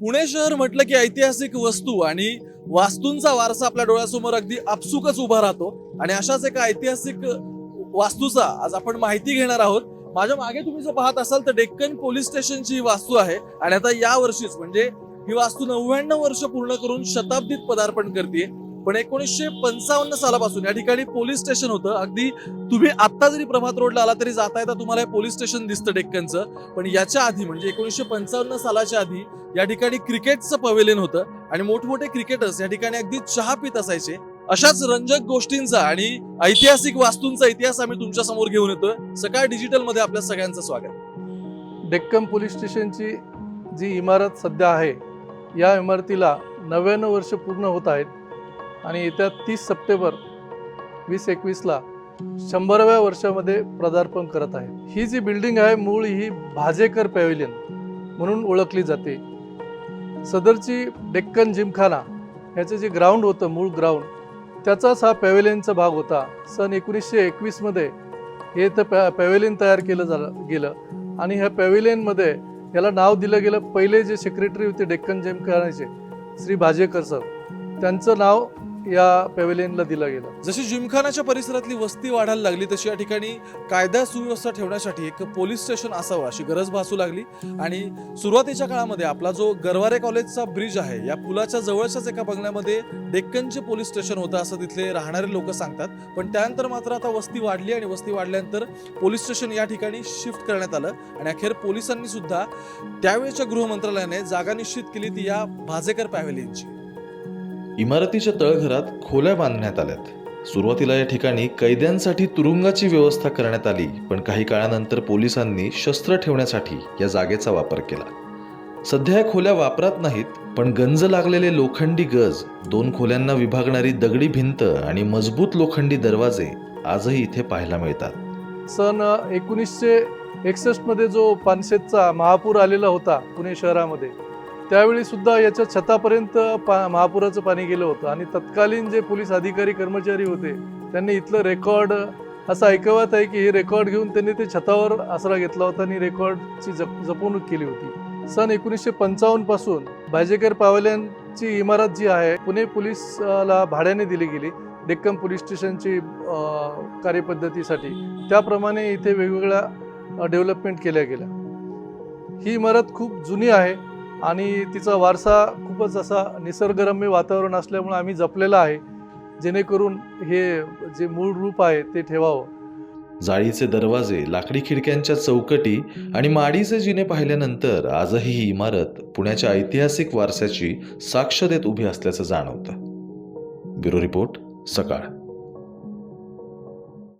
पुणे शहर म्हटलं की ऐतिहासिक वस्तू आणि वास्तूंचा वारसा आपल्या डोळ्यासमोर अगदी आपसुकच उभा राहतो. आणि अशाच एका ऐतिहासिक वास्तूचा आज आपण माहिती घेणार आहोत. माझ्या मागे तुम्ही जर पाहत असाल तर डेक्कन पोलीस स्टेशनची ही वास्तू आहे आणि आता या वर्षीच म्हणजे ही वास्तू 99 वर्ष पूर्ण करून शताब्दीत पदार्पण करते. पण 1955 सालापासून या ठिकाणी पोलीस स्टेशन होतं. अगदी तुम्ही आता जरी प्रभात रोडला आला तरी जाता येता तुम्हाला हे पोलीस स्टेशन दिसतं डेक्कनचं. पण याच्या आधी म्हणजे 1955 सालाच्या आधी या ठिकाणी क्रिकेटचं पवेलियन होतं आणि मोठमोठे क्रिकेटर्स या ठिकाणी अगदी चहा पित असायचे. अशाच रंजक गोष्टींचा आणि ऐतिहासिक वास्तूंचा इतिहास आम्ही तुमच्या समोर घेऊन येतोय. सकाळ डिजिटल मध्ये आपल्या सगळ्यांचं स्वागत. डेक्कन पोलीस स्टेशनची जी इमारत सध्या आहे या इमारतीला 99 वर्ष पूर्ण होत आहेत आणि येत्या 30 सप्टेंबर 2021ला 100व्या वर्षामध्ये पदार्पण करत आहे. ही जी बिल्डिंग आहे मूळ ही भाजेकर पॅव्हिलियन म्हणून ओळखली जाते. सदरची डेक्कन जिमखाना ह्याचं जे ग्राउंड होतं मूळ ग्राउंड त्याचाच हा पॅव्हिलियनचा भाग होता. सन 1921 मध्ये हे इथं पॅव्हिलियन तयार केलं गेलं आणि ह्या पॅव्हिलियनमध्ये याला नाव दिलं गेलं. पहिले जे सेक्रेटरी होते डेक्कन जिमखान्याचे श्री भाजेकर सर, त्यांचं नाव या पॅव्हिलियनला दिलं गेलं. जशी जिमखानाच्या परिसरातली वस्ती वाढायला लागली तशी या ठिकाणी कायदा सुव्यवस्था ठेवण्यासाठी एक पोलीस स्टेशन असावं अशी गरज भासू लागली. आणि सुरुवातीच्या काळामध्ये आपला जो गरवारे कॉलेजचा ब्रिज आहे या पुलाच्या जवळच्याच एका बंगल्यामध्ये डेक्कनचे पोलीस स्टेशन होतं असं तिथले राहणारे लोक सांगतात. पण त्यानंतर मात्र आता वस्ती वाढली आणि वस्ती वाढल्यानंतर पोलीस स्टेशन या ठिकाणी शिफ्ट करण्यात आलं आणि अखेर पोलिसांनी सुद्धा त्यावेळेच्या गृहमंत्रालयाने जागा निश्चित केली ती या भाजेकर पॅव्हिलियनची. इमारतीच्या तळघरात खोल्या बांधण्यात आल्यात. सुरुवातीला या ठिकाणी कैद्यांसाठी तुरुंगाची व्यवस्था करण्यात आली, पण काही काळानंतर पोलिसांनी शस्त्र ठेवण्यासाठी या जागेचा वापर केला. सध्या या खोल्या वापरात नाहीत, पण गंज लागलेले लोखंडी गज, 2 खोल्यांना विभागणारी दगडी भिंत आणि मजबूत लोखंडी दरवाजे आजही इथे पाहायला मिळतात. सन 1961 मध्ये जो पानशेतचा महापूर आलेला होता पुणे शहरामध्ये, त्यावेळी सुद्धा याच्या छतापर्यंत महापुराचं पाणी गेलं होतं आणि तत्कालीन जे पोलीस अधिकारी कर्मचारी होते त्यांनी इथलं रेकॉर्ड असं ऐकवत आहे की हे रेकॉर्ड घेऊन त्यांनी ते छतावर आसरा घेतला होता आणि रेकॉर्डची जपवणूक केली होती. सन 1955 पासून भाजेकर पॅव्हिलियनची इमारत जी आहे पुणे पोलीसला भाड्याने दिली गेली डेक्कन पोलीस स्टेशनची कार्यपद्धतीसाठी. त्याप्रमाणे इथे वेगवेगळ्या डेव्हलपमेंट केल्या गेल्या. ही इमारत खूप जुनी आहे आणि तिचा वारसा खूपच असा निसर्गरम्य वातावरण असल्यामुळे आम्ही जपलेला आहे, जेणेकरून हे जे मूळ रूप आहे ते ठेवावं. जाळीचे दरवाजे, लाकडी खिडक्यांच्या चौकटी आणि माडीचे जिने पाहिल्यानंतर आजही ही इमारत पुण्याच्या ऐतिहासिक वारशाची साक्ष देत उभी असल्याचं जाणवतं. ब्युरो रिपोर्ट, सकाळ.